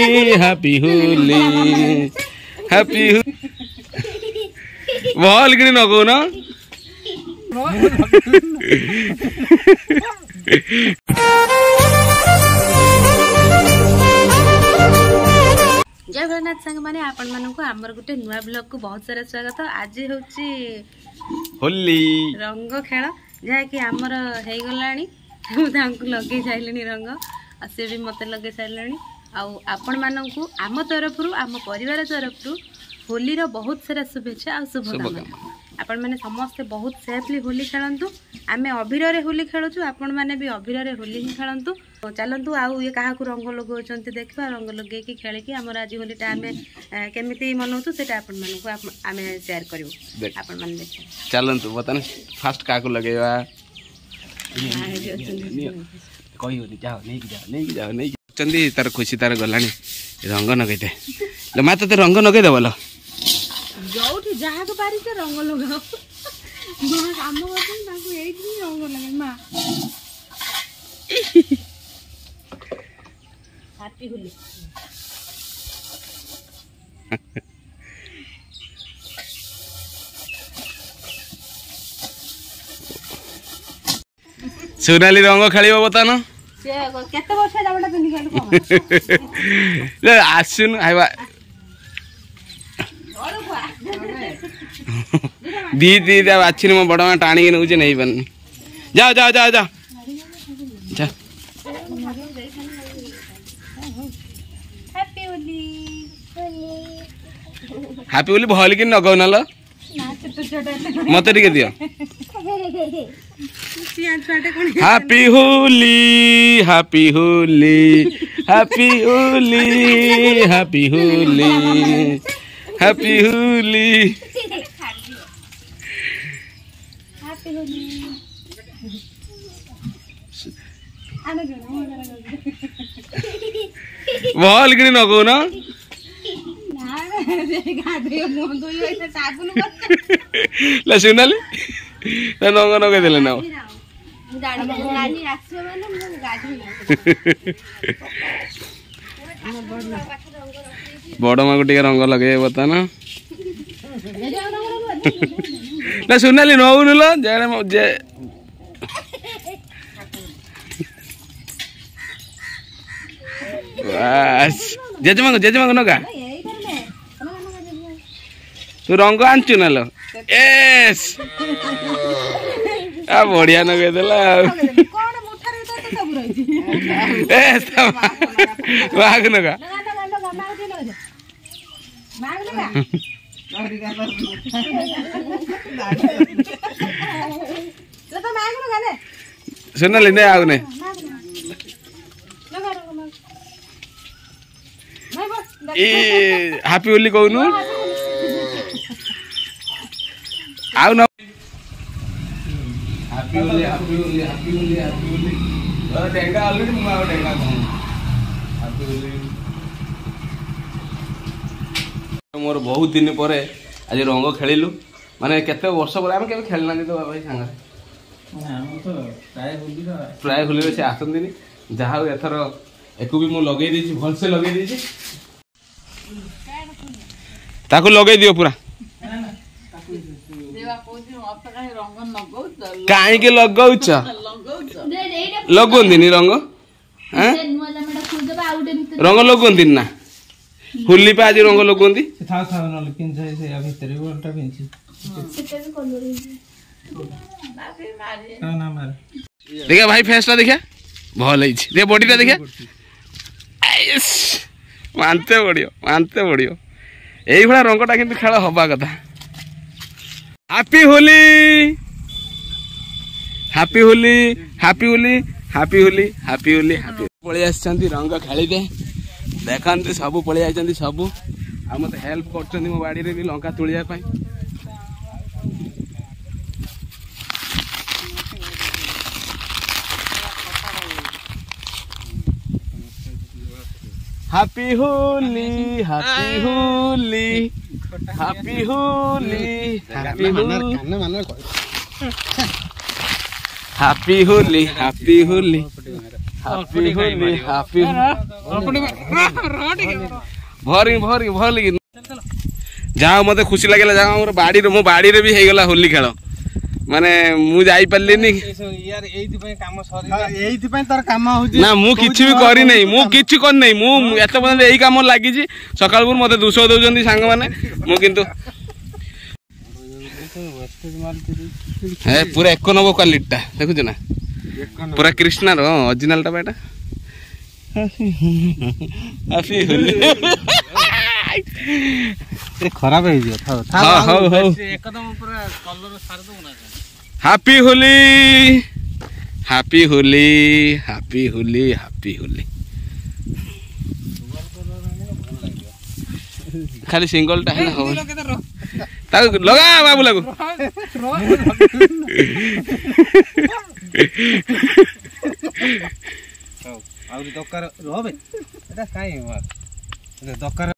Happy Holi happy भल कि नगो ना जय भोलेनाथ सांग माने आपण मानक आमर गोटे नुआ ब्लॉग को बहुत सारा स्वागत। आज होची होली रंग खेल जहा कि आमर हे गलानी तांको लगे साइलेनी रंग आ से भी मते लगे साइलेनी आपण मानक आम तरफ आम परिवार तरफ होली रो बहुत सारा शुभेच्छा और शुभकामना। आपण माने समस्त बहुत सेफली होली खेलंतु। आमे अबीर रे होली खेलुछु, आपण माने भी अबीर रे होली ही खेलंतु। चलंतु आउ ये काहा को रंग लगौचंती देखबा, रंग लगे की खेले की हमर आज होली टा आमे केमिति मनौतु सेटा आपण माने को आमे शेयर करिवो। आपण माने देख चलंतु बताने फास्ट का को लगेवा कोई होली जाओ नहीं जाओ चंदी तार खुशी तार गलानी रंग नगैते ले माते तो रंग नगै देबलो जोठी जहा को पारी से रंग लगाओ मां काम करछन ताको एठी रंग लगे मां हैप्पी होली सोनाली रंग खेलिबो बता ना से केते वर्ष जाबडा पिनि गेल ले आसुन आइबा दी दी दा अच्छी मो बड़ मा टाणी नउचे नहीं बन जाओ जाओ जाओ जाओ जा हैप्पी होली हैप्पी होली भल कि नगौ ना लो ना छोटे छोटे मते टिके दियो सियान छोटे कोन happy Holi happy Holi happy Holi happy Holi happy Holi happy Holi आने जो भल कि नगौ ना ना रे गादे मोन तो यो ऐसे साबुन कर ले सुनाली त नंग नगै देले ना गाड़ी गाड़ी आछो माने मो गाड़ी बड़ माँ को टे रंग लगे बता ना ना सुनाली नौ नुल जे बस जेजमा को नगा तू रंग आनचु ना लो एस आ बढ़िया नगे देला कोन मुठारे तो सब रही एस वाग नगा सुनाली नहीं आउ नहीं ए हैप्पी होली कहनु आउ न happy Holi happy Holi happy Holi happy Holi डेंगा ऑलरेडी मुआ डेंगा कहूं हैप्पी होली मोर बहुत दिन पर आज रंग खेलिलु माने केते वर्ष पर हम केबे खेलना तो भाई सांगा हम तो प्राय होली से आसंदिनी जहा एथर एको भी मु लगे देछि भल से लगे देछि ताको लगे दियो पूरा देवा कोथि अब त काहे रंग नगौ काहे के लगौछ लगोंदिनी रंग हैं रंग लगोंदिनी ना होली पे आज रंग लगोंदी था था न लेकिन से या भीतर गोटा पिंची सेते भी कलर ना फिर मारे ना मारे देखा भाई फेसटा देखा भल है दे बॉडीटा देखा मानते पड़ियो यही भाया रंगटा किंतु खेल हवा कथा happy Holi happy Holi happy Holi happy Holi happy Holi happy पळि आछंती रंग खेली दे देखते सब पळि आछंती सब आ मते हेल्प करछंती मो बाड़ी रे भी लंका तुलिया पाई happy Holi happy Holi happy Holi happy Holi happy Holi happy Holi happy Holi happy ଭରି ଭରି ଭଲି ଯାହା ମତେ ଖୁସି ଲାଗିଲା ଯାହା ମୋର ବାଡିରେ ମୋ ବାଡିରେ ବି ହେଇଗଲା ହୋଲି ଖେଳ ମାନେ ମୁଁ ଯାଇପାରିଲିନି ନା ମୁଁ କିଛି ବି କରିନାହିଁ ମୁଁ କିଛି କରିନାହିଁ ମୁଁ ଏତେ ପର୍ଯ୍ୟନ୍ତ ଏଇ କାମ ଲାଗିଛି ସକାଳୁ ମତେ ଦୋଷ ଦଉଛନ୍ତି ସାଙ୍ଗମାନେ ମୁଁ କିନ୍ତୁ ପୁରା 1 ନମ୍ବର କ୍ୱାଲିଟିଟା ଦେଖୁଛୁ ନା ପୁରା କ୍ରିଷ୍ଣାର ଅରିଜିନାଲଟା ବା ଏଟା ଖରାପ ହେଇଯିବ happy Holi happy Holi happy Holi happy Holi ଖାଲି ସିଙ୍ଗଲଟା ହେଲେ ହବ ତାକୁ ଲଗା ବାବୁ ଲାଗୁ ଆହୁରି ଦରକାର ରହବେ ଏଟା କାଇଁ ଦରକାର